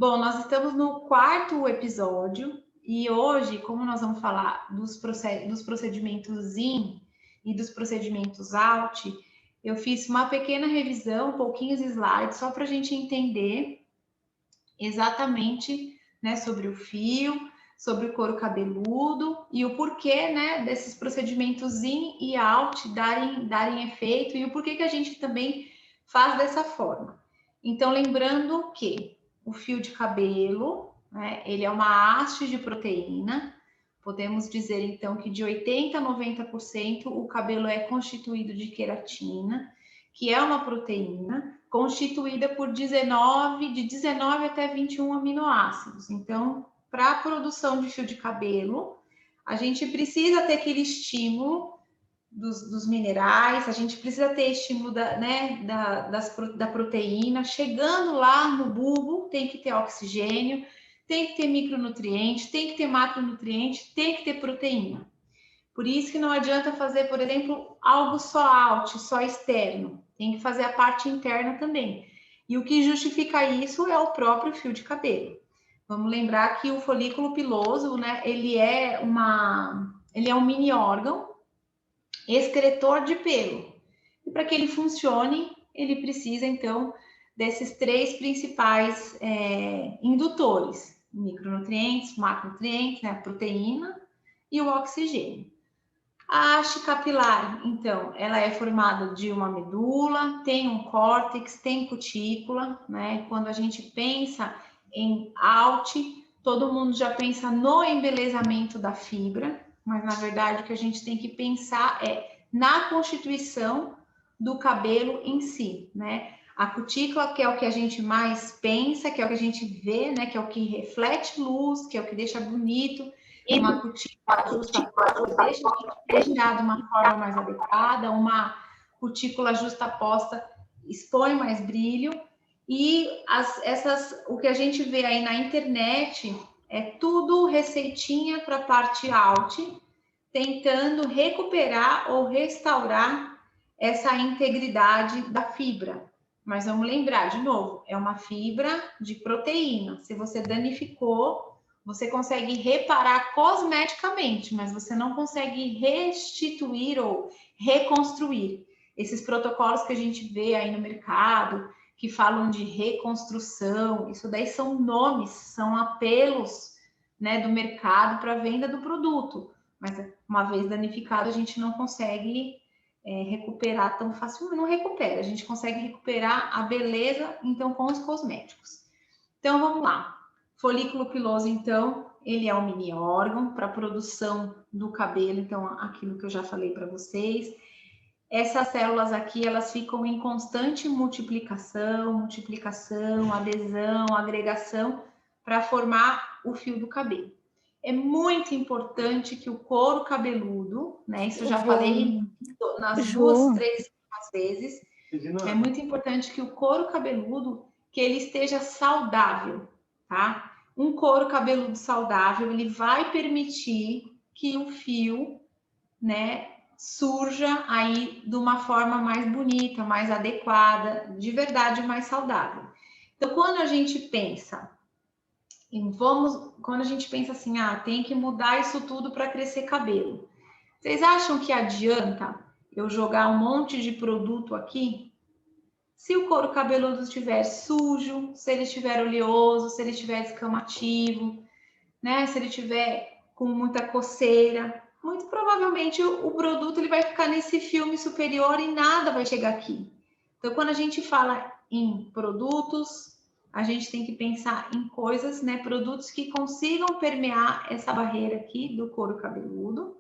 Bom, nós estamos no 4º episódio e hoje, como nós vamos falar dos procedimentos in e dos procedimentos out, eu fiz uma pequena revisão, pouquinhos slides, só para a gente entender exatamente, né, sobre o fio, sobre o couro cabeludo e o porquê, né, desses procedimentos in e out darem efeito e o porquê que a gente também faz dessa forma. Então, lembrando que o fio de cabelo, né, ele é uma haste de proteína. Podemos dizer, então, que de 80% a 90% o cabelo é constituído de queratina, que é uma proteína constituída por de 19 até 21 aminoácidos. Então, para a produção de fio de cabelo, a gente precisa ter aquele estímulo dos minerais, a gente precisa ter estímulo da proteína. Chegando lá no bulbo, tem que ter oxigênio, tem que ter micronutriente, tem que ter macronutriente, tem que ter proteína. Por isso que não adianta fazer, por exemplo, algo só out, só externo. Tem que fazer a parte interna também. E o que justifica isso é o próprio fio de cabelo. Vamos lembrar que o folículo piloso, né, ele é um mini órgão excretor de pelo. E para que ele funcione, ele precisa, então, desses 3 principais indutores: micronutrientes, macronutrientes, né, a proteína e o oxigênio. A haste capilar, então, ela é formada de uma medula, tem um córtex, tem cutícula, né? Quando a gente pensa em out, todo mundo já pensa no embelezamento da fibra, mas na verdade o que a gente tem que pensar é na constituição do cabelo em si, né? A cutícula, que é o que a gente mais pensa, que é o que a gente vê, né? Que é o que reflete luz, que é o que deixa bonito. Uma cutícula justaposta deixa respirar de uma forma mais adequada, uma cutícula justaposta expõe mais brilho. E o que a gente vê aí na internet é tudo receitinha para a parte out, tentando recuperar ou restaurar essa integridade da fibra. Mas vamos lembrar, de novo, é uma fibra de proteína. Se você danificou, você consegue reparar cosmeticamente, mas você não consegue restituir ou reconstruir. Esses protocolos que a gente vê aí no mercado, que falam de reconstrução, isso daí são nomes, são apelos, né, do mercado para a venda do produto. Mas uma vez danificado, a gente não consegue recuperar tão facilmente. Não recupera, a gente consegue recuperar a beleza, então, com os cosméticos. Então, vamos lá. Folículo piloso, então, ele é um mini órgão para a produção do cabelo, então, aquilo que eu já falei para vocês. Essas células aqui, elas ficam em constante multiplicação, adesão, agregação, para formar o fio do cabelo. É muito importante que o couro cabeludo, né? Isso eu já falei nas 2, 3 vezes. É muito importante que o couro cabeludo, que ele esteja saudável, tá? Um couro cabeludo saudável, ele vai permitir que o fio, né, surja aí de uma forma mais bonita, mais adequada, de verdade mais saudável. Então, quando a gente pensa assim, tem que mudar isso tudo para crescer cabelo. Vocês acham que adianta eu jogar um monte de produto aqui? Se o couro cabeludo estiver sujo, se ele estiver oleoso, se ele estiver descamativo, né? Se ele estiver com muita coceira, muito provavelmente o produto ele vai ficar nesse filme superior e nada vai chegar aqui. Então, quando a gente fala em produtos, a gente tem que pensar em coisas, né? Produtos que consigam permear essa barreira aqui do couro cabeludo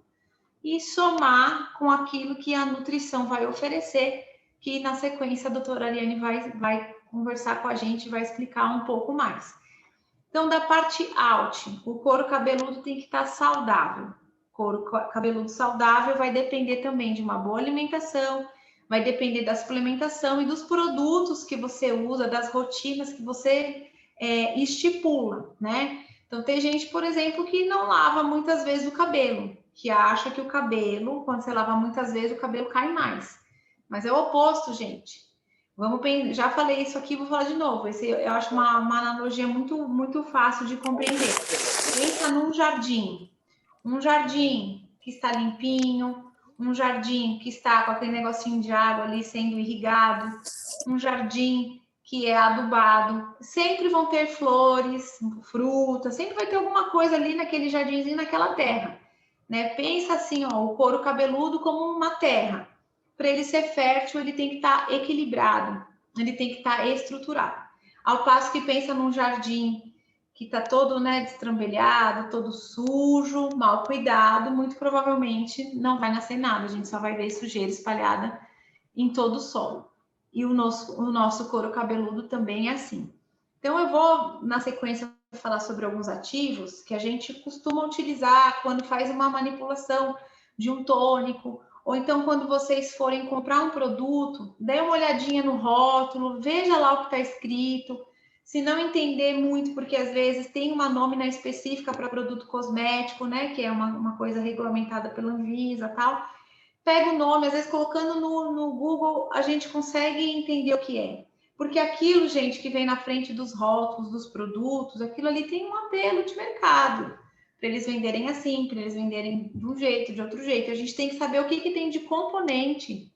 e somar com aquilo que a nutrição vai oferecer, que na sequência a doutora Ariane vai conversar com a gente, vai explicar um pouco mais. Então, da parte out, o couro cabeludo tem que estar saudável. Couro cabeludo saudável vai depender também de uma boa alimentação, vai depender da suplementação e dos produtos que você usa, das rotinas que você estipula, né? Então, tem gente, por exemplo, que não lava muitas vezes o cabelo, que acha que o cabelo, quando você lava muitas vezes, o cabelo cai mais. Mas é o oposto, gente. Já falei isso aqui, vou falar de novo. Eu acho uma analogia muito fácil de compreender. Pensa num jardim. Um jardim que está limpinho, um jardim que está com aquele negocinho de água ali sendo irrigado, um jardim que é adubado. Sempre vão ter flores, frutas, sempre vai ter alguma coisa ali naquele jardinzinho, naquela terra. Né? Pensa assim, ó, o couro cabeludo como uma terra. Para ele ser fértil, ele tem que estar equilibrado, ele tem que estar estruturado. Ao passo que pensa num jardim que está todo, né, destrambelhado, todo sujo, mal cuidado, muito provavelmente não vai nascer nada, a gente só vai ver sujeira espalhada em todo o solo. E o nosso couro cabeludo também é assim. Então, eu vou, na sequência, falar sobre alguns ativos que a gente costuma utilizar quando faz uma manipulação de um tônico, ou então quando vocês forem comprar um produto, dê uma olhadinha no rótulo, veja lá o que está escrito. Se não entender muito, porque às vezes tem uma nómina específica para produto cosmético, né, que é uma coisa regulamentada pela Anvisa e tal, pega o nome, às vezes colocando no Google, a gente consegue entender o que é. Porque aquilo, gente, que vem na frente dos rótulos, dos produtos, aquilo ali tem um apelo de mercado. Para eles venderem assim, para eles venderem de um jeito, de outro jeito. A gente tem que saber o que tem de componente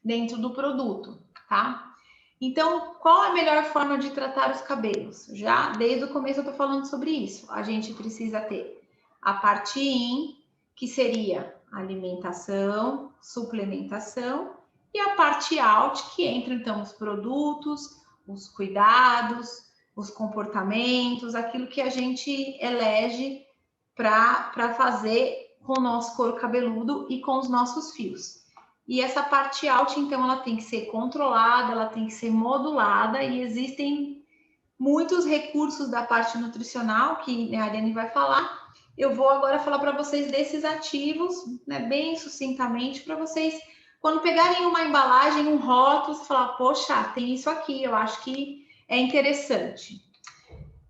dentro do produto, tá? Então, qual é a melhor forma de tratar os cabelos? Já desde o começo eu tô falando sobre isso. A gente precisa ter a parte in, que seria alimentação, suplementação, e a parte out, que entra então os produtos, os cuidados, os comportamentos, aquilo que a gente elege para fazer com o nosso couro cabeludo e com os nossos fios. E essa parte out, então, ela tem que ser controlada, ela tem que ser modulada, e existem muitos recursos da parte nutricional, que a Ariane vai falar. Eu vou agora falar para vocês desses ativos, né, bem sucintamente, para vocês, quando pegarem uma embalagem, um rótulo, você falar, poxa, tem isso aqui, eu acho que é interessante.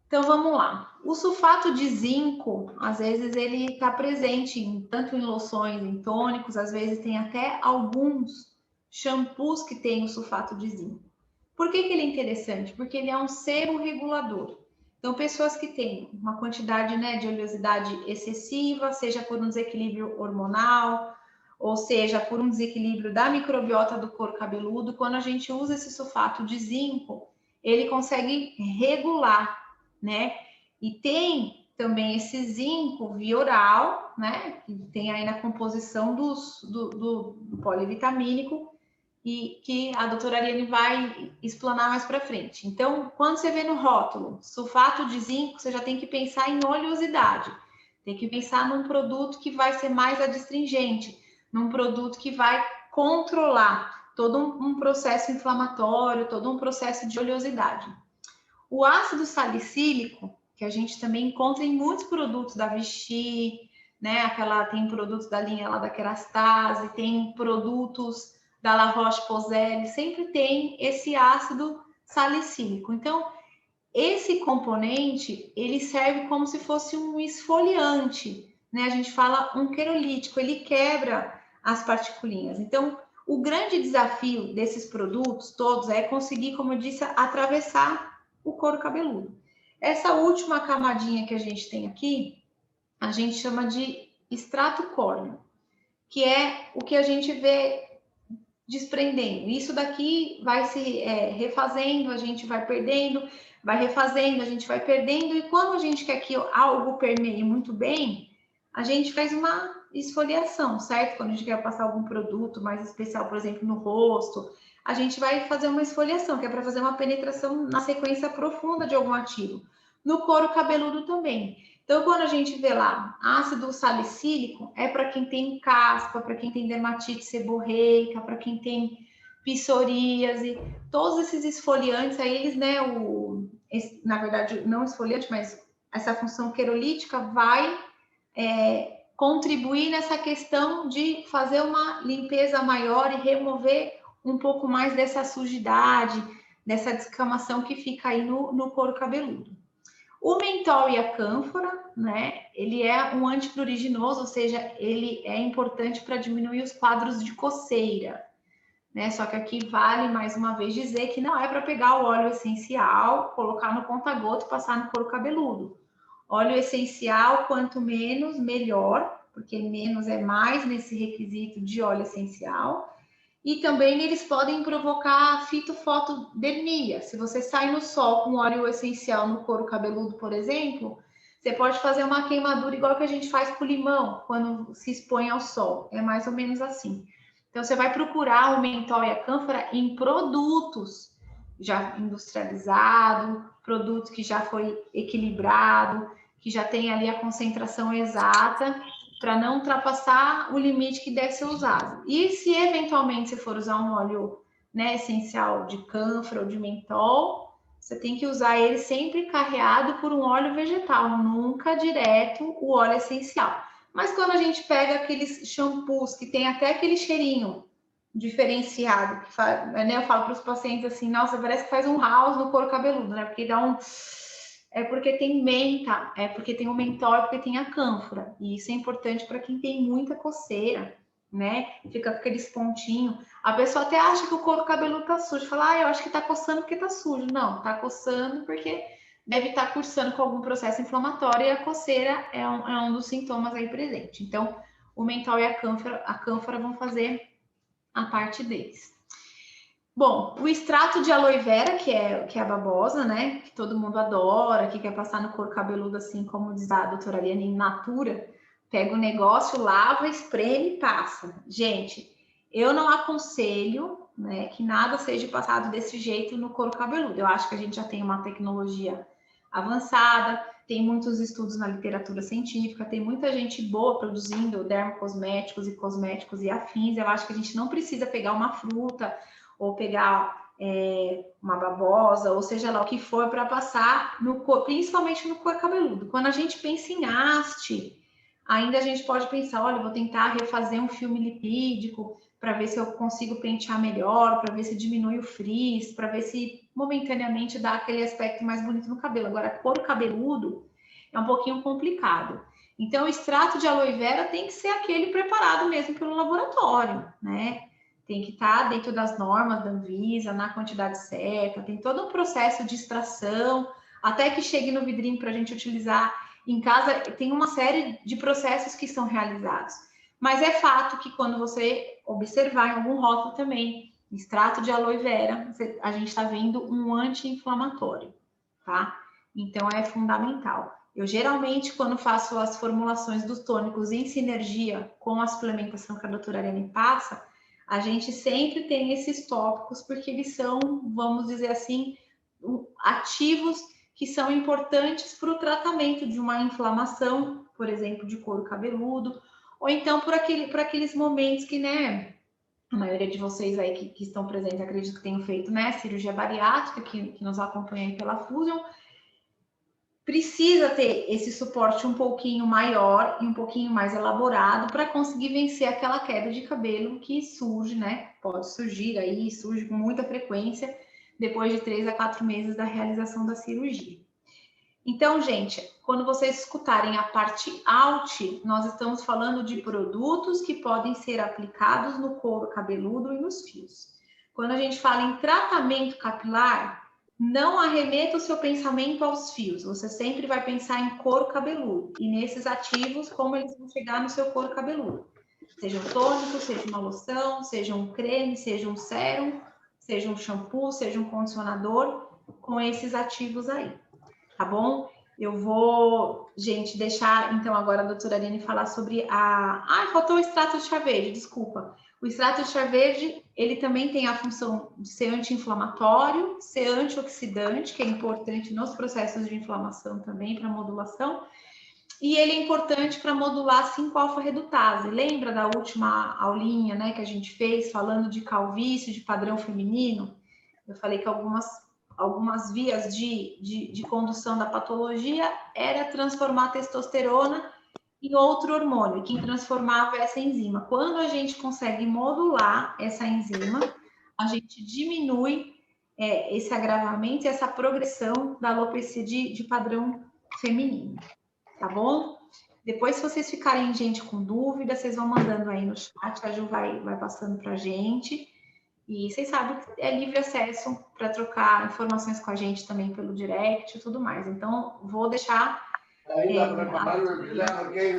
Então, vamos lá. O sulfato de zinco, às vezes, ele está presente tanto em loções, em tônicos, às vezes tem até alguns shampoos que têm o sulfato de zinco. Por que ele é interessante? Porque ele é um sebo regulador. Então, pessoas que têm uma quantidade, né, de oleosidade excessiva, seja por um desequilíbrio hormonal, ou seja, por um desequilíbrio da microbiota do couro cabeludo, quando a gente usa esse sulfato de zinco, ele consegue regular, né? E tem também esse zinco via oral, né? Que tem aí na composição do polivitamínico, e que a doutora Ariane vai explanar mais para frente. Então, quando você vê no rótulo sulfato de zinco, você já tem que pensar em oleosidade. Tem que pensar num produto que vai ser mais adstringente, num produto que vai controlar todo um processo inflamatório, todo um processo de oleosidade. O ácido salicílico, que a gente também encontra em muitos produtos da Vichy, né? Tem produtos da linha lá da Kerastase, tem produtos da La Roche-Posay, sempre tem esse ácido salicílico. Então, esse componente, ele serve como se fosse um esfoliante, né? A gente fala um querolítico, ele quebra as particulinhas. Então, o grande desafio desses produtos todos é conseguir, como eu disse, atravessar o couro cabeludo. Essa última camadinha que a gente tem aqui, a gente chama de extrato córneo, que é o que a gente vê desprendendo. Isso daqui vai se refazendo, a gente vai perdendo, vai refazendo, a gente vai perdendo, e quando a gente quer que algo permeie muito bem, a gente faz uma esfoliação, certo? Quando a gente quer passar algum produto mais especial, por exemplo, no rosto, a gente vai fazer uma esfoliação, que é para fazer uma penetração na sequência profunda de algum ativo. No couro cabeludo também. Então, quando a gente vê lá ácido salicílico, é para quem tem caspa, para quem tem dermatite seborreica, para quem tem psoríase, todos esses esfoliantes, aí eles, né, na verdade, não esfoliante, mas essa função querolítica vai contribuir nessa questão de fazer uma limpeza maior e remover um pouco mais dessa sujidade, dessa descamação que fica aí no couro cabeludo. O mentol e a cânfora, né? Ele é um antipruriginoso, ou seja, ele é importante para diminuir os quadros de coceira. né? Só que aqui vale mais uma vez dizer que não é para pegar o óleo essencial, colocar no conta-gota e passar no couro cabeludo. Óleo essencial, quanto menos, melhor, porque menos é mais nesse requisito de óleo essencial. E também eles podem provocar fitofotodermia. Se você sai no sol com óleo essencial no couro cabeludo, por exemplo, você pode fazer uma queimadura igual que a gente faz com limão quando se expõe ao sol. É mais ou menos assim. Então, você vai procurar o mentol e a cânfora em produtos já industrializados, produtos que já foi equilibrado, que já tem ali a concentração exata, para não ultrapassar o limite que deve ser usado. E se eventualmente você for usar um óleo, né, essencial de cânfora ou de mentol, você tem que usar ele sempre carreado por um óleo vegetal, nunca direto o óleo essencial. Mas quando a gente pega aqueles shampoos que tem até aquele cheirinho diferenciado, que faz, né, eu falo para os pacientes assim, nossa, parece que faz um house no couro cabeludo, né? Porque dá um... É porque tem menta, é porque tem o mentol, é porque tem a cânfora. E isso é importante para quem tem muita coceira, né? Fica com aqueles pontinhos. A pessoa até acha que o couro cabeludo tá sujo. Fala, ah, eu acho que tá coçando porque tá sujo. Não, tá coçando porque deve estar cursando com algum processo inflamatório e a coceira é um dos sintomas aí presente. Então, o mentol e a cânfora vão fazer a parte deles. Bom, o extrato de aloe vera, que é a babosa, né? Que todo mundo adora, que quer passar no couro cabeludo, assim como diz a doutora Ariane, in natura. Pega o negócio, lava, espreme e passa. Gente, eu não aconselho, né, que nada seja passado desse jeito no couro cabeludo. Eu acho que a gente já tem uma tecnologia avançada, tem muitos estudos na literatura científica, tem muita gente boa produzindo dermocosméticos e cosméticos e afins. Eu acho que a gente não precisa pegar uma fruta ou pegar uma babosa, ou seja lá o que for, para passar no corpo, principalmente no couro cabeludo. Quando a gente pensa em haste, ainda a gente pode pensar, olha, vou tentar refazer um filme lipídico para ver se eu consigo pentear melhor, para ver se diminui o frizz, para ver se momentaneamente dá aquele aspecto mais bonito no cabelo. Agora, couro cabeludo é um pouquinho complicado. Então, o extrato de aloe vera tem que ser aquele preparado mesmo pelo laboratório, né? Tem que estar dentro das normas da Anvisa, na quantidade certa, tem todo um processo de extração, até que chegue no vidrinho para a gente utilizar em casa, tem uma série de processos que são realizados. Mas é fato que quando você observar em algum rótulo também, extrato de aloe vera, a gente está vendo um anti-inflamatório, tá? Então é fundamental. Eu geralmente, quando faço as formulações dos tônicos em sinergia com a suplementação que a doutora Ariane passa, a gente sempre tem esses tópicos, porque eles são, vamos dizer assim, ativos que são importantes para o tratamento de uma inflamação, por exemplo, de couro cabeludo, ou então por aqueles momentos que, né, a maioria de vocês aí que estão presentes, acredito que tenham feito, né, cirurgia bariátrica, que nos acompanha aí pela Fusion, precisa ter esse suporte um pouquinho maior e um pouquinho mais elaborado para conseguir vencer aquela queda de cabelo que surge, né? Pode surgir aí, surge com muita frequência depois de 3 a 4 meses da realização da cirurgia. Então, gente, quando vocês escutarem a parte alt, nós estamos falando de produtos que podem ser aplicados no couro cabeludo e nos fios. Quando a gente fala em tratamento capilar, não arremeta o seu pensamento aos fios. Você sempre vai pensar em couro cabeludo e nesses ativos, como eles vão chegar no seu couro cabeludo. Seja um tônico, seja uma loção, seja um creme, seja um sérum, seja um shampoo, seja um condicionador, com esses ativos aí. Tá bom? Eu vou, gente, deixar então agora a doutora Ariane falar sobre a... Ah, faltou o extrato de chá verde, desculpa. O extrato de chá verde, ele também tem a função de ser anti-inflamatório, ser antioxidante, que é importante nos processos de inflamação também, para modulação. E ele é importante para modular 5-alfa-redutase. Lembra da última aulinha, né, que a gente fez falando de calvície, de padrão feminino? Eu falei que algumas vias de condução da patologia era transformar a testosterona em outro hormônio, quem transformava essa enzima. Quando a gente consegue modular essa enzima, a gente diminui esse agravamento e essa progressão da alopecia de padrão feminino, tá bom? Depois, se vocês ficarem, gente, com dúvida, vocês vão mandando aí no chat, a Ju vai passando pra gente. E vocês sabem que é livre acesso para trocar informações com a gente também pelo direct e tudo mais. Então, vou deixar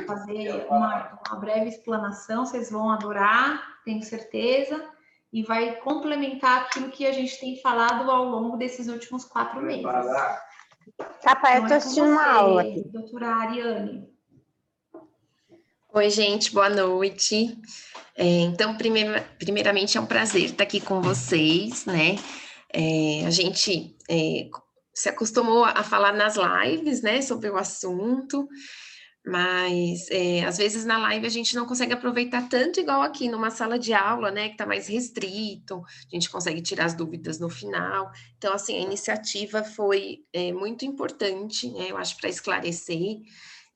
fazer uma breve explanação, vocês vão adorar, tenho certeza, e vai complementar aquilo que a gente tem falado ao longo desses últimos 4 meses. Capaz, eu estou assistindo uma aula aqui. Doutora Ariane. Oi, gente, boa noite. Então, primeiramente, é um prazer estar aqui com vocês, né? A gente se acostumou a falar nas lives, né, sobre o assunto, mas às vezes na live a gente não consegue aproveitar tanto igual aqui numa sala de aula, né, que está mais restrito, a gente consegue tirar as dúvidas no final. Então, assim, a iniciativa foi muito importante, né, eu acho, para esclarecer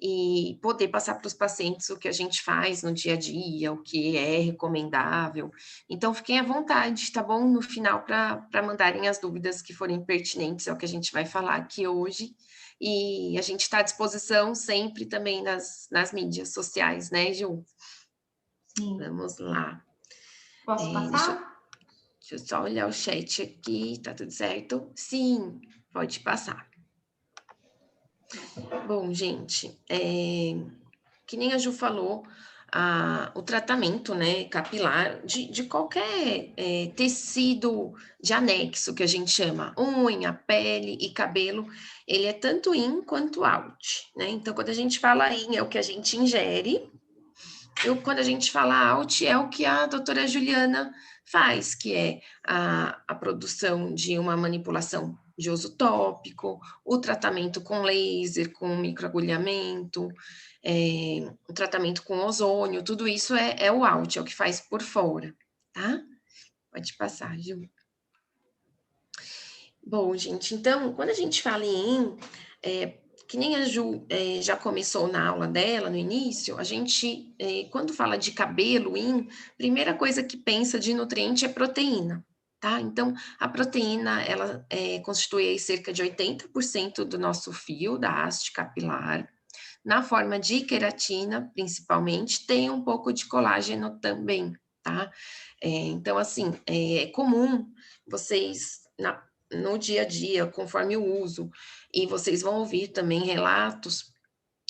e poder passar para os pacientes o que a gente faz no dia a dia, o que é recomendável. Então, fiquem à vontade, tá bom? No final, para mandarem as dúvidas que forem pertinentes ao que a gente vai falar aqui hoje. E a gente está à disposição sempre também nas mídias sociais, né, Ju? Sim. Vamos lá. Posso passar? Deixa eu só olhar o chat aqui, tá tudo certo? Sim, pode passar. Bom, gente, que nem a Ju falou, o tratamento, né, capilar de qualquer tecido de anexo, que a gente chama, unha, pele e cabelo, ele é tanto in quanto out, né? Então, quando a gente fala in, é o que a gente ingere, quando a gente fala out, é o que a doutora Juliana faz, que é a produção de uma manipulação de uso tópico, o tratamento com laser, com microagulhamento, o tratamento com ozônio, tudo isso é o out, é o que faz por fora, tá? Pode passar, Gil. Bom, gente, então, quando a gente fala em que nem a Ju já começou na aula dela, no início, a gente, quando fala de cabelo, primeira coisa que pensa de nutriente é proteína, tá? Então, a proteína, ela constitui aí cerca de 80% do nosso fio, da haste capilar, na forma de queratina, principalmente, tem um pouco de colágeno também, tá? Então, assim, é comum vocês, no dia a dia, conforme o uso, e vocês vão ouvir também relatos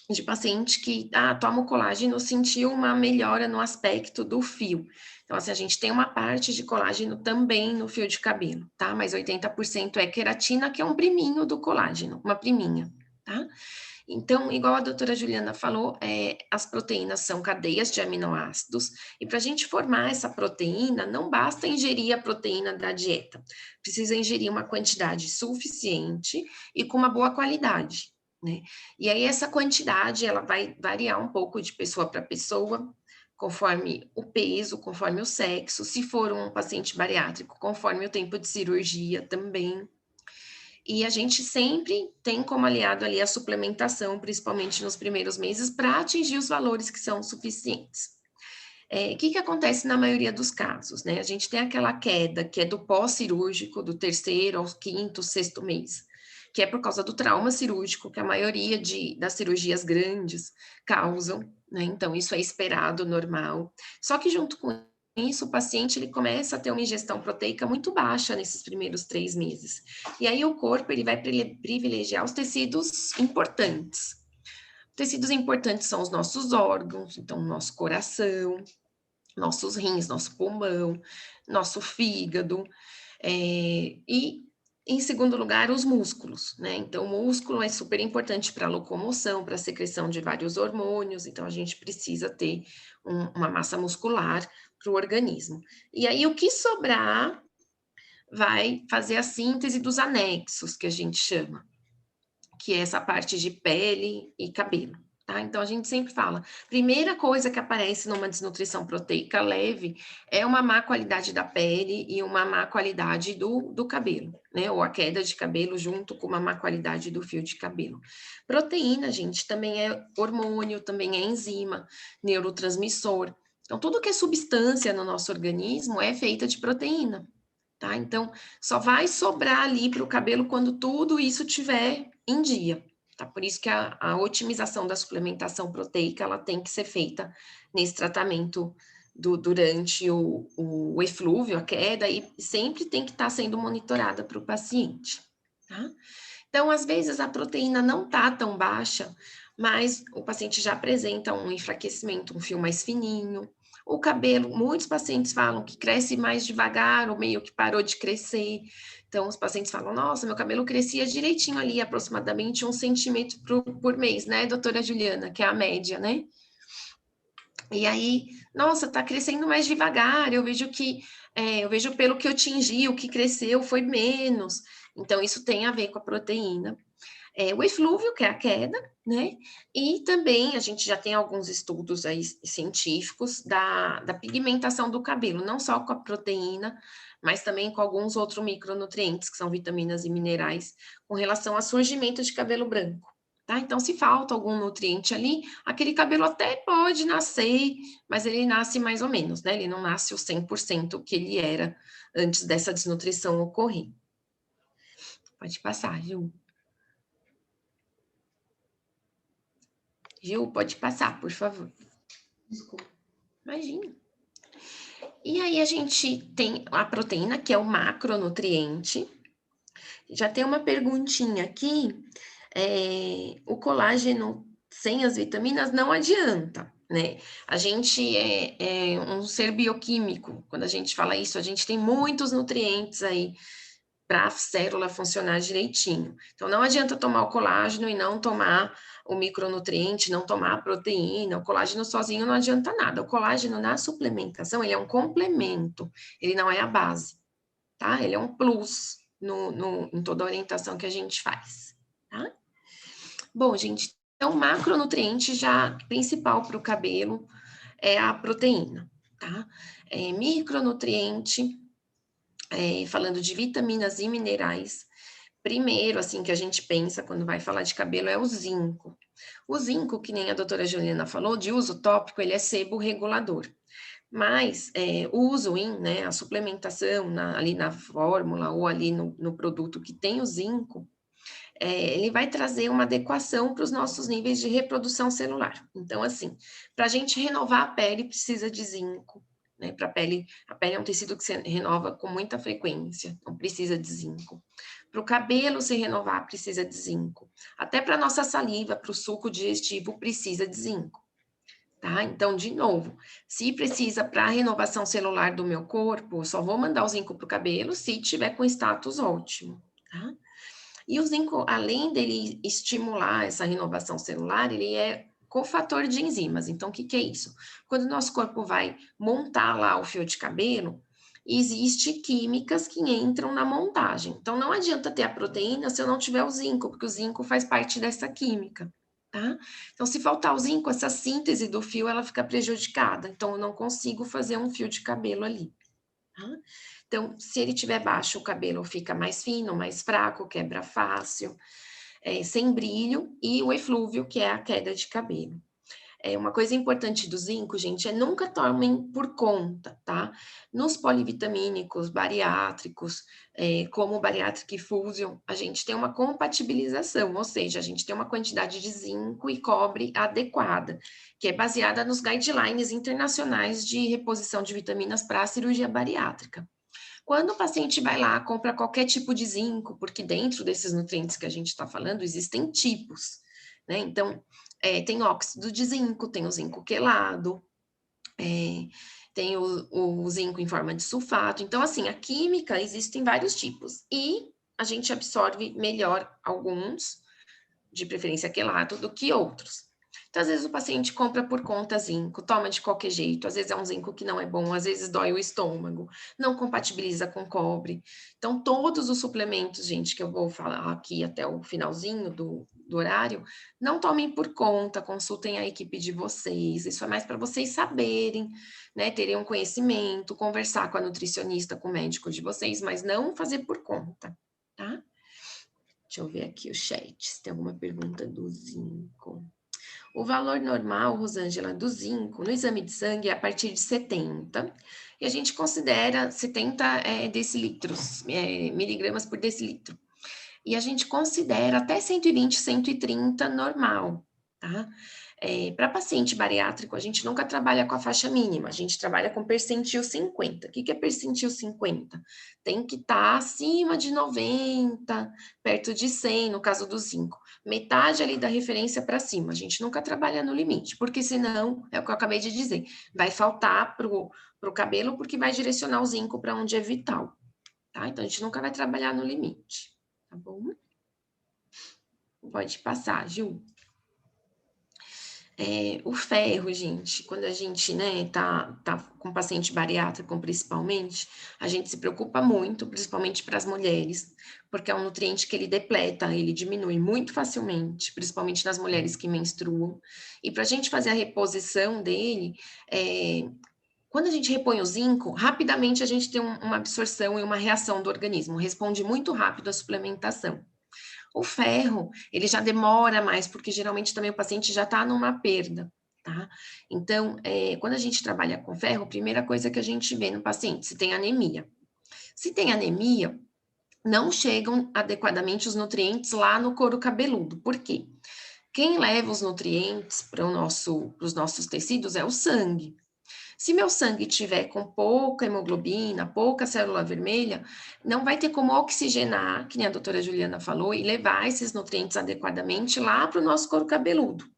de paciente que toma o colágeno, sentiu uma melhora no aspecto do fio. Então, assim, a gente tem uma parte de colágeno também no fio de cabelo, tá? Mas 80% é queratina, que é um priminho do colágeno, uma priminha, tá? Então, igual a doutora Juliana falou, as proteínas são cadeias de aminoácidos, e para a gente formar essa proteína, não basta ingerir a proteína da dieta, precisa ingerir uma quantidade suficiente e com uma boa qualidade, né? E aí, essa quantidade, ela vai variar um pouco de pessoa para pessoa, conforme o peso, conforme o sexo, se for um paciente bariátrico, conforme o tempo de cirurgia também. E a gente sempre tem como aliado ali a suplementação, principalmente nos primeiros meses, para atingir os valores que são suficientes. O que acontece na maioria dos casos, né? A gente tem aquela queda que é do pós-cirúrgico, do 3º ao 5º, 6º mês, que é por causa do trauma cirúrgico, que a maioria das cirurgias grandes causam, né? Então, isso é esperado, normal. Só que junto com isso, o paciente ele começa a ter uma ingestão proteica muito baixa nesses primeiros 3 meses. E aí o corpo ele vai privilegiar os tecidos importantes. Tecidos importantes são os nossos órgãos, então nosso coração, nossos rins, nosso pulmão, nosso fígado, e em segundo lugar, os músculos, né? Então, o músculo é super importante para a locomoção, para a secreção de vários hormônios, então a gente precisa ter uma massa muscular para o organismo. E aí, o que sobrar vai fazer a síntese dos anexos, que a gente chama, que é essa parte de pele e cabelo. Tá? Então, a gente sempre fala, primeira coisa que aparece numa desnutrição proteica leve é uma má qualidade da pele e uma má qualidade do cabelo, né? Ou a queda de cabelo junto com uma má qualidade do fio de cabelo. Proteína, gente, também é hormônio, também é enzima, neurotransmissor. Então, tudo que é substância no nosso organismo é feita de proteína, tá? Então, só vai sobrar ali para o cabelo quando tudo isso tiver em dia. Tá? Por isso que a otimização da suplementação proteica, ela tem que ser feita nesse tratamento durante o eflúvio, a queda, e sempre tem que estar sendo monitorada para o paciente, tá? Então, às vezes, a proteína não está tão baixa, mas o paciente já apresenta um enfraquecimento, um fio mais fininho. O cabelo, muitos pacientes falam que cresce mais devagar ou meio que parou de crescer. Então, os pacientes falam, nossa, meu cabelo crescia direitinho ali, aproximadamente 1 centímetro por mês, né, doutora Juliana, que é a média, né? E aí, nossa, tá crescendo mais devagar, eu vejo o pelo que eu tingi, o que cresceu foi menos. Então, isso tem a ver com a proteína. O eflúvio, que é a queda, né? E também a gente já tem alguns estudos aí científicos da pigmentação do cabelo, não só com a proteína, mas também com alguns outros micronutrientes, que são vitaminas e minerais, com relação ao surgimento de cabelo branco. Tá? Então, se falta algum nutriente ali, aquele cabelo até pode nascer, mas ele nasce mais ou menos, né? Ele não nasce o 100% que ele era antes dessa desnutrição ocorrer. Pode passar, Ju. Gil, pode passar, por favor. Desculpa. Imagina. E aí a gente tem a proteína, que é o macronutriente. Já tem uma perguntinha aqui. O colágeno sem as vitaminas não adianta, né? A gente é um ser bioquímico. Quando a gente fala isso, a gente tem muitos nutrientes aí para a célula funcionar direitinho. Então, não adianta tomar o colágeno e não tomar o micronutriente, não tomar a proteína. O colágeno sozinho não adianta nada. O colágeno na suplementação, ele é um complemento, ele não é a base, tá? Ele é um plus em toda a orientação que a gente faz, tá? Bom, gente, então, o macronutriente já principal para o cabelo é a proteína, tá? Micronutriente, falando de vitaminas e minerais, primeiro, assim, que a gente pensa quando vai falar de cabelo é o zinco. O zinco, que nem a doutora Juliana falou, de uso tópico, ele é seborregulador. Mas o uso né, a suplementação ali na fórmula ou ali no produto que tem o zinco, ele vai trazer uma adequação para os nossos níveis de reprodução celular. Então, assim, para a gente renovar a pele, precisa de zinco. Né, a pele é um tecido que se renova com muita frequência, então precisa de zinco. Para o cabelo se renovar, precisa de zinco. Até para a nossa saliva, para o suco digestivo, precisa de zinco. Tá? Então, de novo, se precisa para a renovação celular do meu corpo, só vou mandar o zinco para o cabelo se tiver com status ótimo. Tá? E o zinco, além dele estimular essa renovação celular, ele é cofator de enzimas. Então, o que é isso? Quando o nosso corpo vai montar lá o fio de cabelo, existem químicas que entram na montagem. Então, não adianta ter a proteína se eu não tiver o zinco, porque o zinco faz parte dessa química, tá? Então, se faltar o zinco, essa síntese do fio, ela fica prejudicada. Então, eu não consigo fazer um fio de cabelo ali, tá? Então, se ele tiver baixo, o cabelo fica mais fino, mais fraco, quebra fácil, sem brilho, e o eflúvio, que é a queda de cabelo. Uma coisa importante do zinco, gente, é nunca tomem por conta, tá? Nos polivitamínicos bariátricos, como o Bariatric Fusion, a gente tem uma compatibilização, ou seja, a gente tem uma quantidade de zinco e cobre adequada, que é baseada nos guidelines internacionais de reposição de vitaminas para a cirurgia bariátrica. Quando o paciente vai lá, compra qualquer tipo de zinco, porque dentro desses nutrientes que a gente está falando, existem tipos, né? Então, tem óxido de zinco, tem o zinco quelado, tem o zinco em forma de sulfato. Então, assim, a química existem vários tipos. E a gente absorve melhor alguns, de preferência quelato, do que outros. Então, às vezes o paciente compra por conta zinco, toma de qualquer jeito, às vezes é um zinco que não é bom, às vezes dói o estômago, não compatibiliza com cobre. Então, todos os suplementos, gente, que eu vou falar aqui até o finalzinho do horário, não tomem por conta, consultem a equipe de vocês, isso é mais para vocês saberem, né, terem um conhecimento, conversar com a nutricionista, com o médico de vocês, mas não fazer por conta, tá? Deixa eu ver aqui o chat, se tem alguma pergunta do zinco. O valor normal, Rosângela, do zinco no exame de sangue é a partir de 70, e a gente considera 70 decilitros, miligramas por decilitro. E a gente considera até 120, 130 normal, tá? Para paciente bariátrico, a gente nunca trabalha com a faixa mínima, a gente trabalha com percentil 50. O que é percentil 50? Tem que estar acima de 90, perto de 100, no caso do zinco. Metade ali da referência para cima, a gente nunca trabalha no limite, porque senão, é o que eu acabei de dizer, vai faltar para o cabelo, porque vai direcionar o zinco para onde é vital, tá? Então, a gente nunca vai trabalhar no limite, tá bom? Pode passar, Ju. O ferro, gente, quando a gente, né, tá com paciente bariátrico principalmente, a gente se preocupa muito, principalmente para as mulheres, porque é um nutriente que ele depleta, ele diminui muito facilmente, principalmente nas mulheres que menstruam. E para a gente fazer a reposição dele, quando a gente repõe o zinco, rapidamente a gente tem uma absorção e uma reação do organismo, responde muito rápido à suplementação. O ferro, ele já demora mais, porque geralmente também o paciente já está numa perda, tá? Então, quando a gente trabalha com ferro, a primeira coisa que a gente vê no paciente, se tem anemia. Se tem anemia, não chegam adequadamente os nutrientes lá no couro cabeludo. Por quê? Quem leva os nutrientes para os nossos tecidos é o sangue. Se meu sangue tiver com pouca hemoglobina, pouca célula vermelha, não vai ter como oxigenar, que nem a doutora Juliana falou, e levar esses nutrientes adequadamente lá para o nosso couro cabeludo.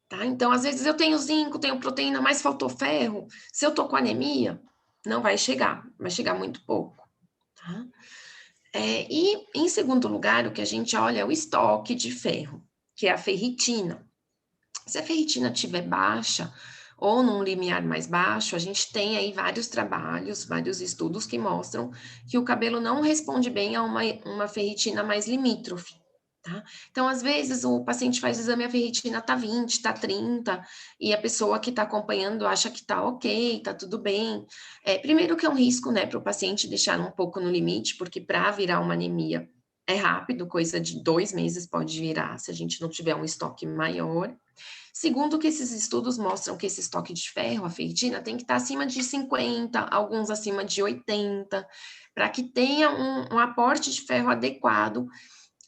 Tá? Então, às vezes eu tenho zinco, tenho proteína, mas faltou ferro. Se eu tô com anemia, não vai chegar muito pouco. Tá? E, em segundo lugar, o que a gente olha é o estoque de ferro, que é a ferritina. Se a ferritina estiver baixa, ou num limiar mais baixo, a gente tem aí vários trabalhos, vários estudos que mostram que o cabelo não responde bem a uma ferritina mais limítrofe, tá? Então, às vezes, o paciente faz o exame e a ferritina tá 20, tá 30, e a pessoa que tá acompanhando acha que tá ok, tá tudo bem. Primeiro que é um risco, né, para o paciente deixar um pouco no limite, porque para virar uma anemia é rápido, coisa de 2 meses pode virar, se a gente não tiver um estoque maior. Segundo que esses estudos mostram que esse estoque de ferro, a ferritina, tem que estar acima de 50, alguns acima de 80, para que tenha um aporte de ferro adequado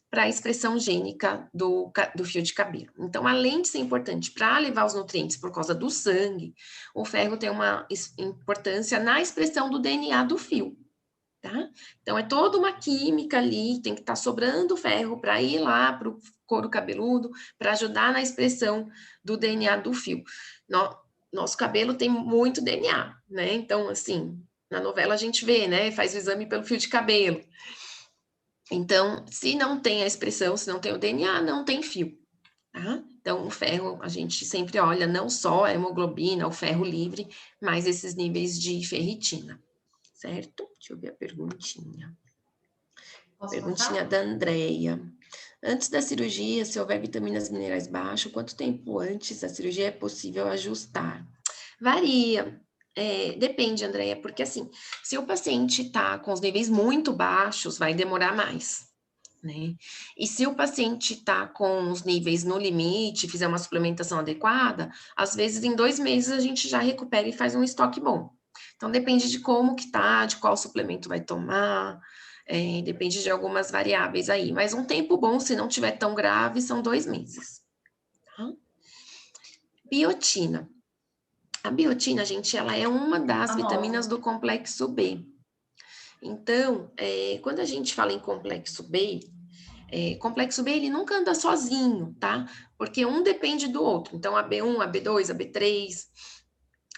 para a expressão gênica do fio de cabelo. Então, além de ser importante para levar os nutrientes por causa do sangue, o ferro tem uma importância na expressão do DNA do fio. Tá? Então, é toda uma química ali, tem que estar sobrando ferro para ir lá para o couro cabeludo, para ajudar na expressão do DNA do fio. Nosso cabelo tem muito DNA, né? Então, assim, na novela a gente vê, né? Faz o exame pelo fio de cabelo. Então, se não tem a expressão, se não tem o DNA, não tem fio. Tá? Então, o ferro, a gente sempre olha não só a hemoglobina, o ferro livre, mas esses níveis de ferritina. Certo? Deixa eu ver a perguntinha. Posso Perguntinha passar? da Andrea. Antes da cirurgia, se houver vitaminas minerais baixo, quanto tempo antes da cirurgia é possível ajustar? Varia. Depende, Andrea, porque assim, se o paciente está com os níveis muito baixos, vai demorar mais, né? E se o paciente está com os níveis no limite, fizer uma suplementação adequada, às vezes em 2 meses a gente já recupera e faz um estoque bom. Então, depende de como que tá, de qual suplemento vai tomar, depende de algumas variáveis aí. Mas um tempo bom, se não tiver tão grave, são 2 meses. Tá? Biotina. A biotina, gente, ela é uma das vitaminas do complexo B. Então, quando a gente fala em complexo B, complexo B, ele nunca anda sozinho, tá? Porque um depende do outro. Então, a B1, a B2, a B3,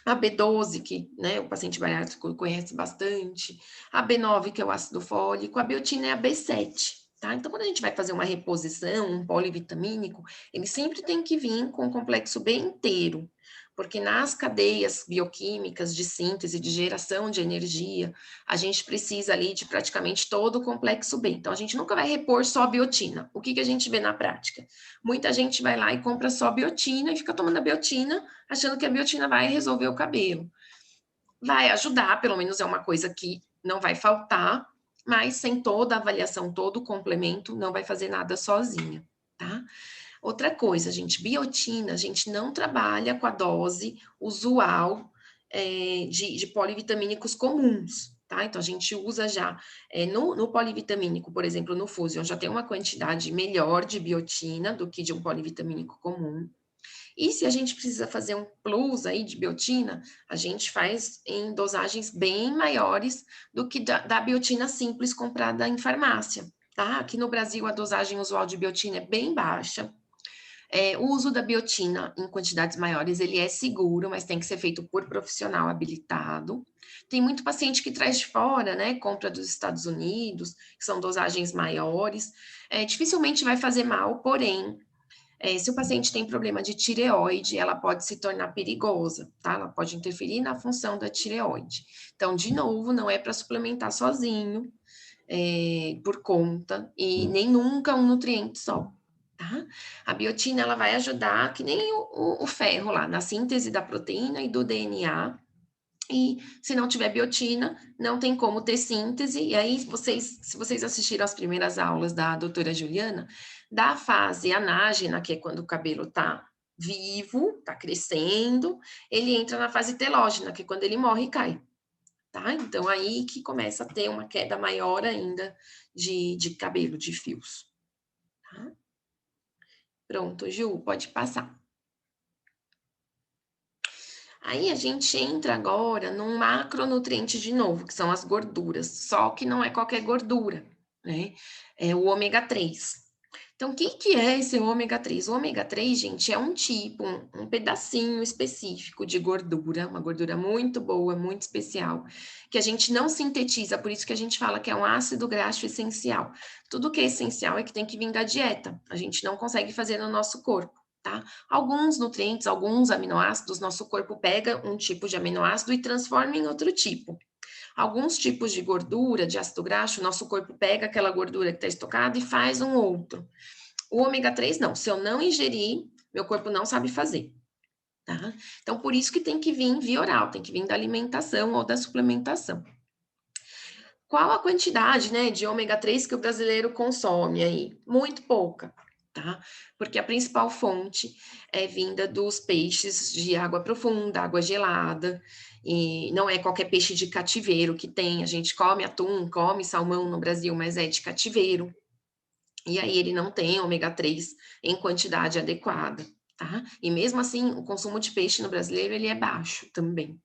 a B12, que, né, o paciente bariátrico conhece bastante, a B9, que é o ácido fólico, a biotina é a B7, tá? Então, quando a gente vai fazer uma reposição, um polivitamínico, ele sempre tem que vir com o complexo B inteiro, porque nas cadeias bioquímicas de síntese, de geração de energia, a gente precisa ali de praticamente todo o complexo B. Então, a gente nunca vai repor só biotina. O que a gente vê na prática? Muita gente vai lá e compra só biotina e fica tomando a biotina, achando que a biotina vai resolver o cabelo. Vai ajudar, pelo menos é uma coisa que não vai faltar, mas sem toda a avaliação, todo o complemento, não vai fazer nada sozinha, tá? Outra coisa, gente, biotina, a gente não trabalha com a dose usual de polivitamínicos comuns, tá? Então, a gente usa já, no polivitamínico, por exemplo, no Fusion, já tem uma quantidade melhor de biotina do que de um polivitamínico comum. E se a gente precisa fazer um plus aí de biotina, a gente faz em dosagens bem maiores do que da biotina simples comprada em farmácia, tá? Aqui no Brasil, a dosagem usual de biotina é bem baixa. O uso da biotina em quantidades maiores, ele é seguro, mas tem que ser feito por profissional habilitado. Tem muito paciente que traz de fora, né, compra dos Estados Unidos, que são dosagens maiores. Dificilmente vai fazer mal, porém, se o paciente tem problema de tireoide, ela pode se tornar perigosa, tá? Ela pode interferir na função da tireoide. Então, de novo, não é para suplementar sozinho, por conta, e nem nunca um nutriente só. Tá? A biotina ela vai ajudar, que nem o ferro lá, na síntese da proteína e do DNA. E se não tiver biotina, não tem como ter síntese. E aí, se vocês assistiram às primeiras aulas da doutora Juliana, da fase anágena, que é quando o cabelo está vivo, está crescendo, ele entra na fase telógena, que é quando ele morre e cai. Tá? Então, aí que começa a ter uma queda maior ainda de cabelo, de fios. Tá? Pronto, Ju, pode passar. Aí a gente entra agora num macronutriente de novo, que são as gorduras, só que não é qualquer gordura, né? É o ômega 3. Então, o que é esse ômega 3? O ômega 3, gente, é um tipo, um pedacinho específico de gordura, uma gordura muito boa, muito especial, que a gente não sintetiza, por isso que a gente fala que é um ácido graxo essencial. Tudo que é essencial é que tem que vir da dieta, a gente não consegue fazer no nosso corpo. Tá? Alguns nutrientes, alguns aminoácidos, nosso corpo pega um tipo de aminoácido e transforma em outro tipo. Alguns tipos de gordura, de ácido graxo, nosso corpo pega aquela gordura que está estocada e faz um outro. O ômega 3 não, se eu não ingerir, meu corpo não sabe fazer. Tá? Então, por isso que tem que vir via oral, tem que vir da alimentação ou da suplementação. Qual a quantidade, né, de ômega 3 que o brasileiro consome aí? Muito pouca. Tá? Porque a principal fonte é vinda dos peixes de água profunda, água gelada, e não é qualquer peixe de cativeiro que tem. A gente come atum, come salmão no Brasil, mas é de cativeiro. E aí ele não tem ômega 3 em quantidade adequada, tá? E mesmo assim, o consumo de peixe no brasileiro, ele é baixo também.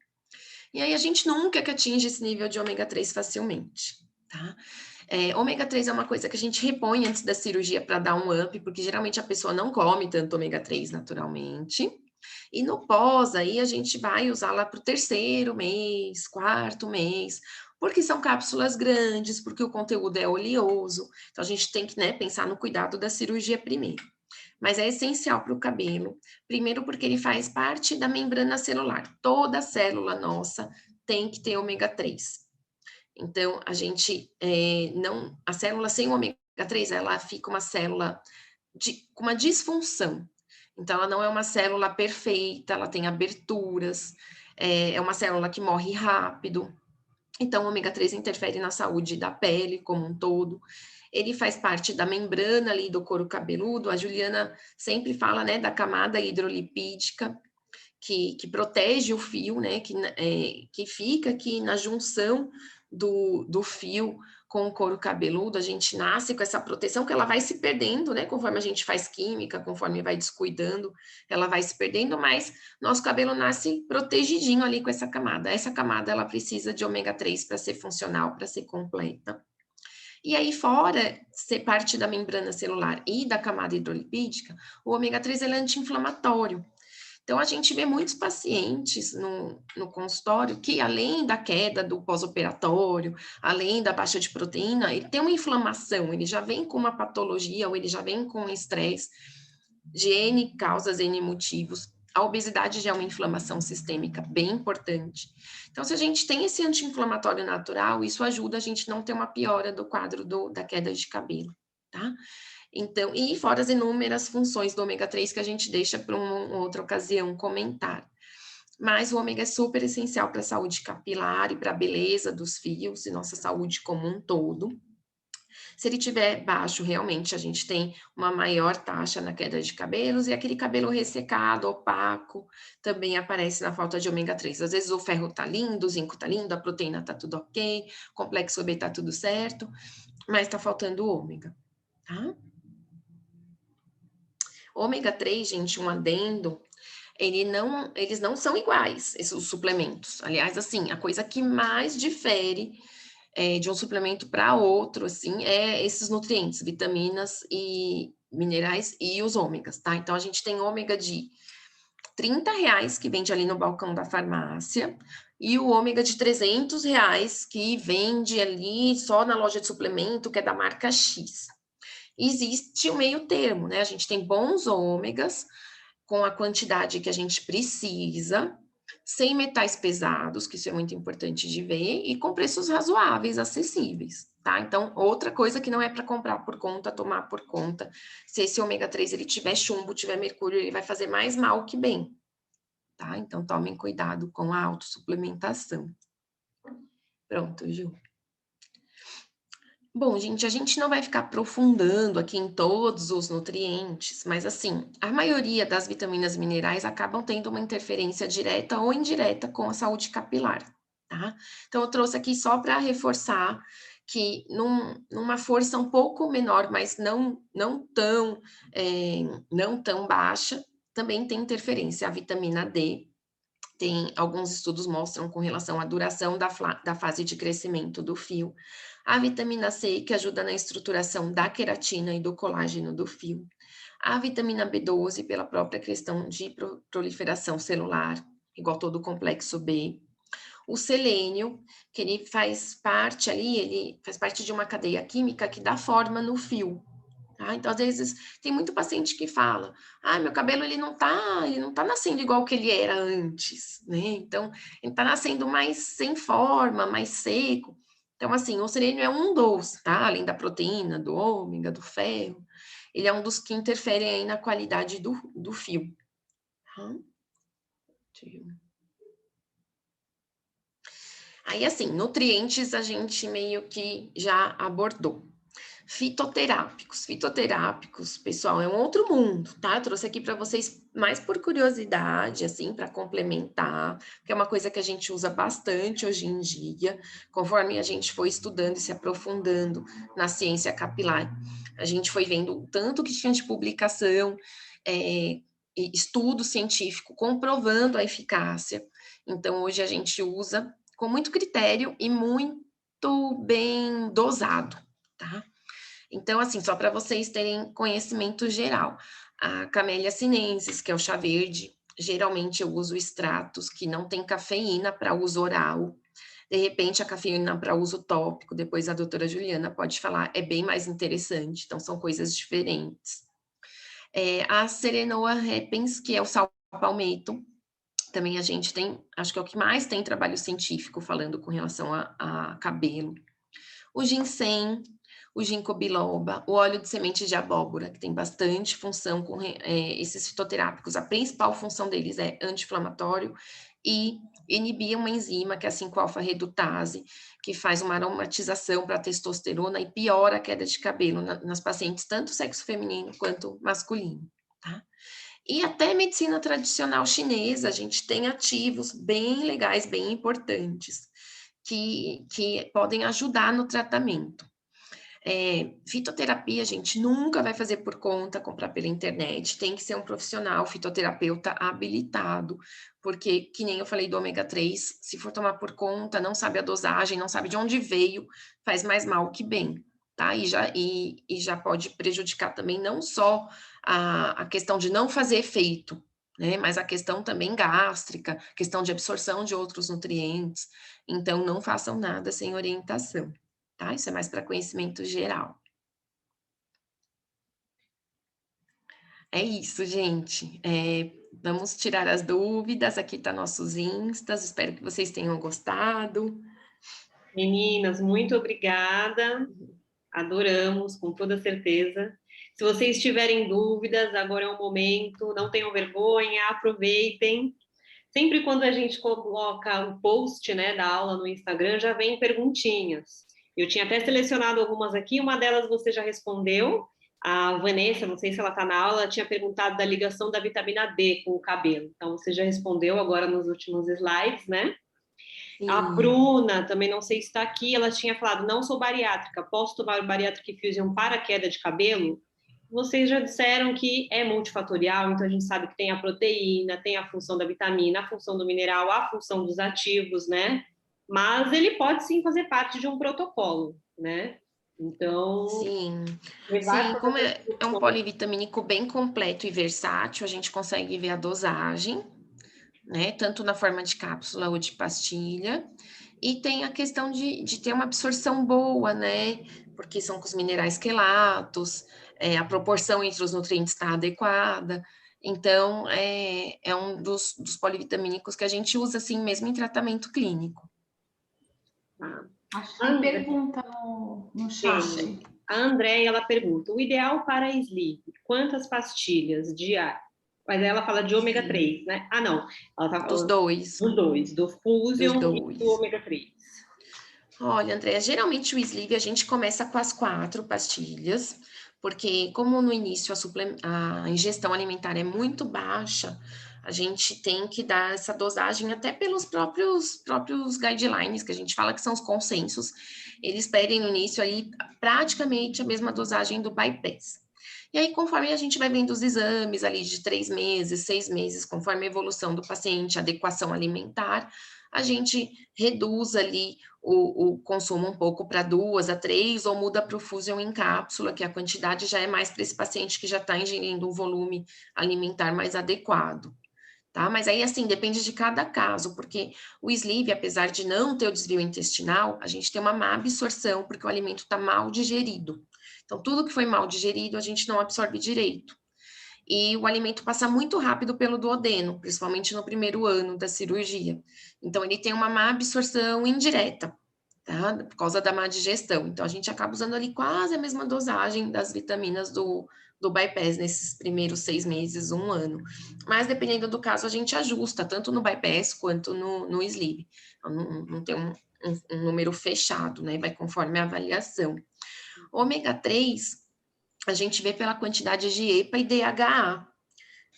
E aí a gente nunca que atinge esse nível de ômega 3 facilmente, tá? Ômega 3 é uma coisa que a gente repõe antes da cirurgia para dar um up, porque geralmente a pessoa não come tanto ômega 3 naturalmente. E no pós, aí a gente vai usar lá para o terceiro mês, quarto mês, porque são cápsulas grandes, porque o conteúdo é oleoso. Então a gente tem que, né, pensar no cuidado da cirurgia primeiro. Mas é essencial para o cabelo, primeiro porque ele faz parte da membrana celular. Toda célula nossa tem que ter ômega 3. Então, a gente não. A célula sem ômega 3, ela fica uma célula com uma disfunção. Então, ela não é uma célula perfeita, ela tem aberturas, é uma célula que morre rápido. Então, o ômega 3 interfere na saúde da pele como um todo. Ele faz parte da membrana ali do couro cabeludo. A Juliana sempre fala, né, da camada hidrolipídica, que protege o fio, né, que fica aqui na junção do fio com o couro cabeludo. A gente nasce com essa proteção que ela vai se perdendo, né, conforme a gente faz química, conforme vai descuidando, ela vai se perdendo, mas nosso cabelo nasce protegidinho ali com essa camada. Essa camada, ela precisa de ômega 3 para ser funcional, para ser completa. E aí, fora ser parte da membrana celular e da camada hidrolipídica, o ômega 3 é anti-inflamatório. Então, a gente vê muitos pacientes no consultório que, além da queda do pós-operatório, além da baixa de proteína, ele tem uma inflamação, ele já vem com uma patologia ou ele já vem com estresse de N causas, N motivos. A obesidade já é uma inflamação sistêmica bem importante. Então, se a gente tem esse anti-inflamatório natural, isso ajuda a gente não ter uma piora do quadro da queda de cabelo, tá? Então, e fora as inúmeras funções do ômega 3 que a gente deixa para uma outra ocasião comentar. Mas o ômega é super essencial para a saúde capilar e para a beleza dos fios e nossa saúde como um todo. Se ele tiver baixo, realmente a gente tem uma maior taxa na queda de cabelos, e aquele cabelo ressecado, opaco, também aparece na falta de ômega 3. Às vezes o ferro tá lindo, o zinco tá lindo, a proteína tá tudo ok, complexo B tá tudo certo, mas tá faltando ômega, tá? Ômega 3, gente, um adendo, eles não são iguais, esses suplementos. Aliás, assim, a coisa que mais difere de um suplemento para outro, assim, é esses nutrientes, vitaminas e minerais e os ômegas, tá? Então, a gente tem ômega de R$ 30 que vende ali no balcão da farmácia, e o ômega de R$ 300 que vende ali só na loja de suplemento, que é da marca X. Existe o meio termo, né? A gente tem bons ômegas, com a quantidade que a gente precisa, sem metais pesados, que isso é muito importante de ver, e com preços razoáveis, acessíveis, tá? Então, outra coisa que não é para comprar por conta, tomar por conta. Se esse ômega 3 ele tiver chumbo, tiver mercúrio, ele vai fazer mais mal que bem, tá? Então, tomem cuidado com a autossuplementação. Pronto, Ju. Bom, gente, a gente não vai ficar aprofundando aqui em todos os nutrientes, mas assim, a maioria das vitaminas e minerais acabam tendo uma interferência direta ou indireta com a saúde capilar, tá? Então, eu trouxe aqui só para reforçar que numa força um pouco menor, mas não tão baixa, também tem interferência a vitamina D. Tem alguns estudos mostram com relação à duração da fase de crescimento do fio. A vitamina C, que ajuda na estruturação da queratina e do colágeno do fio. A vitamina B12, pela própria questão de proliferação celular, igual todo o complexo B. O selênio, que ele faz parte de uma cadeia química que dá forma no fio. Tá? Então, às vezes, tem muito paciente que fala, meu cabelo ele não tá nascendo igual que ele era antes, né? Então, ele tá nascendo mais sem forma, mais seco. Então, assim, o selênio é um dos, tá? Além da proteína, do ômega, do ferro, ele é um dos que interferem aí na qualidade do fio. Tá? Aí, assim, nutrientes a gente meio que já abordou. Fitoterápicos, pessoal, é um outro mundo, tá? Eu trouxe aqui para vocês mais por curiosidade, assim, para complementar, que é uma coisa que a gente usa bastante hoje em dia, conforme a gente foi estudando e se aprofundando na ciência capilar. A gente foi vendo o tanto que tinha de publicação, estudo científico comprovando a eficácia. Então, hoje a gente usa com muito critério e muito bem dosado, tá? Então, assim, só para vocês terem conhecimento geral, a Camellia sinensis, que é o chá verde, geralmente eu uso extratos que não tem cafeína para uso oral. De repente, a cafeína para uso tópico, depois a doutora Juliana pode falar, é bem mais interessante, então são coisas diferentes. A Serenoa repens, que é o sal palmeto, também a gente tem, acho que é o que mais tem trabalho científico falando com relação a cabelo. O ginseng, o ginkgo biloba, o óleo de semente de abóbora, que tem bastante função com esses fitoterápicos. A principal função deles é anti-inflamatório e inibir uma enzima, que é a 5-alfa-redutase, que faz uma aromatização para a testosterona e piora a queda de cabelo nas pacientes, tanto sexo feminino quanto masculino, tá? E até medicina tradicional chinesa, a gente tem ativos bem legais, bem importantes, que podem ajudar no tratamento. Fitoterapia, a gente nunca vai fazer por conta, comprar pela internet, tem que ser um profissional, fitoterapeuta habilitado, porque, que nem eu falei do ômega 3, se for tomar por conta, não sabe a dosagem, não sabe de onde veio, faz mais mal que bem, tá? E já pode prejudicar também não só a questão de não fazer efeito, né? Mas a questão também gástrica, questão de absorção de outros nutrientes. Então, não façam nada sem orientação. Tá? Isso é mais para conhecimento geral. É isso, gente. Vamos tirar as dúvidas. Aqui tá nossos instas. Espero que vocês tenham gostado. Meninas, muito obrigada. Adoramos, com toda certeza. Se vocês tiverem dúvidas, agora é o momento. Não tenham vergonha, aproveitem. Sempre quando a gente coloca o post, né, da aula no Instagram, já vem perguntinhas. Eu tinha até selecionado algumas aqui, uma delas você já respondeu, a Vanessa, não sei se ela está na aula, tinha perguntado da ligação da vitamina D com o cabelo. Então, você já respondeu agora nos últimos slides, né? Sim. A Bruna, também não sei se está aqui, ela tinha falado, não sou bariátrica, posso tomar o Bariatric Fusion para queda de cabelo? Vocês já disseram que é multifatorial, então a gente sabe que tem a proteína, tem a função da vitamina, a função do mineral, a função dos ativos, né? Mas ele pode sim fazer parte de um protocolo, né? Então, Sim, levar como todas é um polivitamínico bem completo e versátil, a gente consegue ver a dosagem, né? Tanto na forma de cápsula ou de pastilha. E tem a questão de ter uma absorção boa, né? Porque são com os minerais quelatos, a proporção entre os nutrientes está adequada. Então, é um dos polivitamínicos que a gente usa assim mesmo em tratamento clínico. Acho que tem pergunta no chat. A Andréia, ela pergunta, o ideal para a sleep, quantas pastilhas diárias? Mas ela fala de ômega 3, né? Ah, não. Ela tá Dos falando dois. dos dois, do Fusion e do ômega 3. Olha, Andréia, geralmente o sleep a gente começa com as 4 pastilhas, porque como no início a ingestão alimentar é muito baixa, a gente tem que dar essa dosagem até pelos próprios guidelines, que a gente fala que são os consensos, eles pedem no início aí praticamente a mesma dosagem do bypass. E aí, conforme a gente vai vendo os exames ali de 3 meses, 6 meses, conforme a evolução do paciente, a adequação alimentar, a gente reduz ali o consumo um pouco para 2 a 3, ou muda para o Fusion em cápsula, que a quantidade já é mais para esse paciente que já está ingerindo um volume alimentar mais adequado. Tá? Mas aí, assim, depende de cada caso, porque o sleeve, apesar de não ter o desvio intestinal, a gente tem uma má absorção, porque o alimento está mal digerido. Então, tudo que foi mal digerido, a gente não absorve direito. E o alimento passa muito rápido pelo duodeno, principalmente no primeiro ano da cirurgia. Então, ele tem uma má absorção indireta, tá? Por causa da má digestão. Então, a gente acaba usando ali quase a mesma dosagem das vitaminas do bypass nesses primeiros 6 meses, 1 ano. Mas, dependendo do caso, a gente ajusta, tanto no bypass quanto no sleeve. Então, não tem um número fechado, né? Vai conforme a avaliação. Ômega 3, a gente vê pela quantidade de EPA e DHA,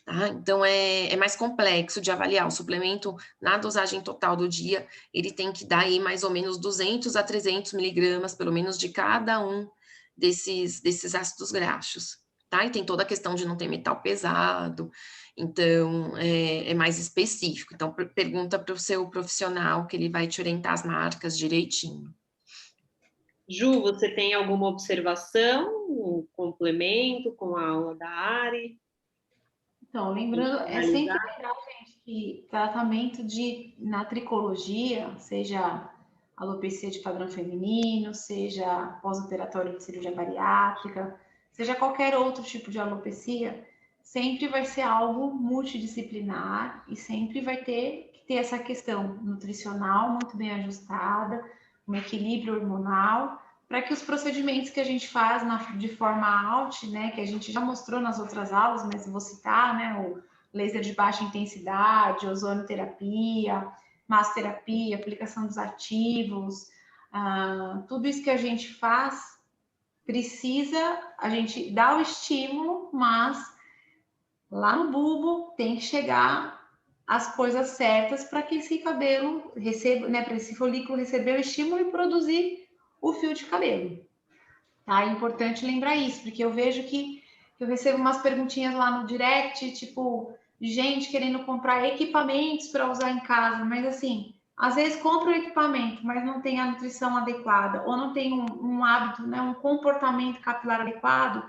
tá? Então, é mais complexo de avaliar. O suplemento, na dosagem total do dia, ele tem que dar aí mais ou menos 200 a 300 miligramas, pelo menos, de cada um desses ácidos graxos, tá? E tem toda a questão de não ter metal pesado, então, é mais específico. Então, pergunta para o seu profissional, que ele vai te orientar as marcas direitinho. Ju, você tem alguma observação, um complemento com a aula da Ari? Então, lembrando, é sempre legal, gente, que tratamento na tricologia, seja alopecia de padrão feminino, seja pós-operatório de cirurgia bariátrica, seja qualquer outro tipo de alopecia, sempre vai ser algo multidisciplinar e sempre vai ter que ter essa questão nutricional muito bem ajustada, um equilíbrio hormonal, para que os procedimentos que a gente faz de forma alt, né, que a gente já mostrou nas outras aulas, mas vou citar, né, o laser de baixa intensidade, ozonoterapia, massoterapia, aplicação dos ativos, tudo isso que a gente faz precisa, a gente dá o estímulo, mas lá no bulbo tem que chegar as coisas certas para que esse cabelo receba, né, para esse folículo receber o estímulo e produzir o fio de cabelo. Tá? É importante lembrar isso, porque eu vejo que eu recebo umas perguntinhas lá no direct, tipo, gente querendo comprar equipamentos para usar em casa, mas assim, às vezes compra o equipamento, mas não tem a nutrição adequada, ou não tem um hábito, né, um comportamento capilar adequado,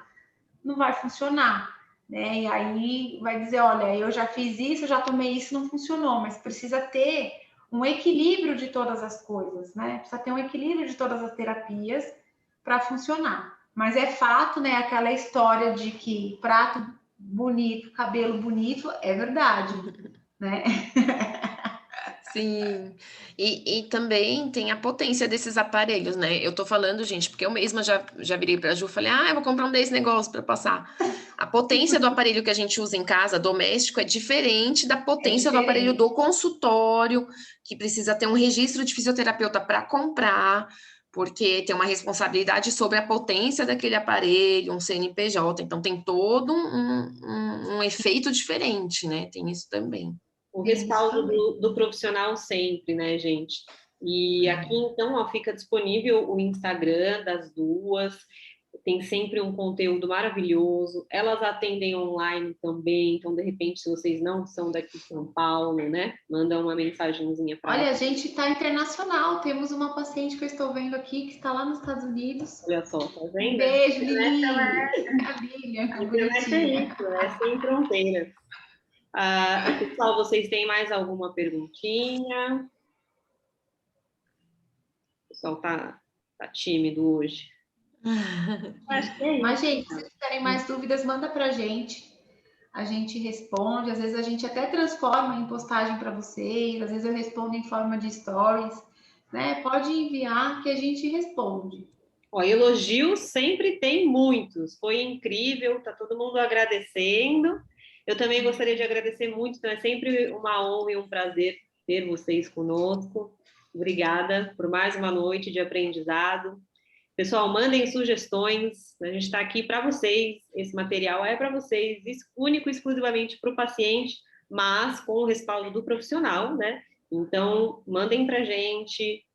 não vai funcionar, né? E aí vai dizer, olha, eu já fiz isso, eu já tomei isso, não funcionou, mas precisa ter um equilíbrio de todas as coisas, né? Precisa ter um equilíbrio de todas as terapias para funcionar. Mas é fato, né? Aquela história de que prato bonito, cabelo bonito, é verdade, né? Sim, e também tem a potência desses aparelhos, né? Eu tô falando, gente, porque eu mesma já virei pra Ju e falei, eu vou comprar um desse negócio para passar. A potência do aparelho que a gente usa em casa, doméstico, é diferente da potência do aparelho do consultório, que precisa ter um registro de fisioterapeuta para comprar, porque tem uma responsabilidade sobre a potência daquele aparelho, um CNPJ, então tem todo um efeito diferente, né? Tem isso também. O respaldo do profissional sempre, né, gente? E aqui, então, ó, fica disponível o Instagram das duas, tem sempre um conteúdo maravilhoso. Elas atendem online também, então, de repente, se vocês não são daqui de São Paulo, né, manda uma mensagenzinha para Olha, ela. a gente está internacional. Temos uma paciente que eu estou vendo aqui que está lá nos Estados Unidos. Olha só, tá vendo? Um beijo, Lili. Maravilha, que Internet é bonitinha. isso, é sem fronteiras. Pessoal, vocês têm mais alguma perguntinha? O pessoal tá tímido hoje. Acho que é isso. Mas, gente, se vocês tiverem mais dúvidas, manda para a gente responde, às vezes a gente até transforma em postagem para vocês, às vezes eu respondo em forma de stories, né? Pode enviar que a gente responde. Ó, elogios sempre tem muitos, foi incrível, tá todo mundo agradecendo. Eu também gostaria de agradecer muito, então é sempre uma honra e um prazer ter vocês conosco. Obrigada por mais uma noite de aprendizado. Pessoal, mandem sugestões, a gente está aqui para vocês, esse material é para vocês, único e exclusivamente para o paciente, mas com o respaldo do profissional, né? Então, mandem para a gente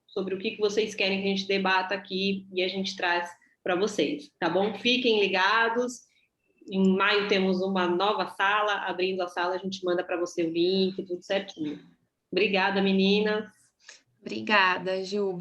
sobre o que vocês querem que a gente debata aqui e a gente traz para vocês, tá bom? Fiquem ligados, em maio temos uma nova sala, abrindo a sala a gente manda para você o link, tudo certinho. Obrigada, meninas. Obrigada, Ju.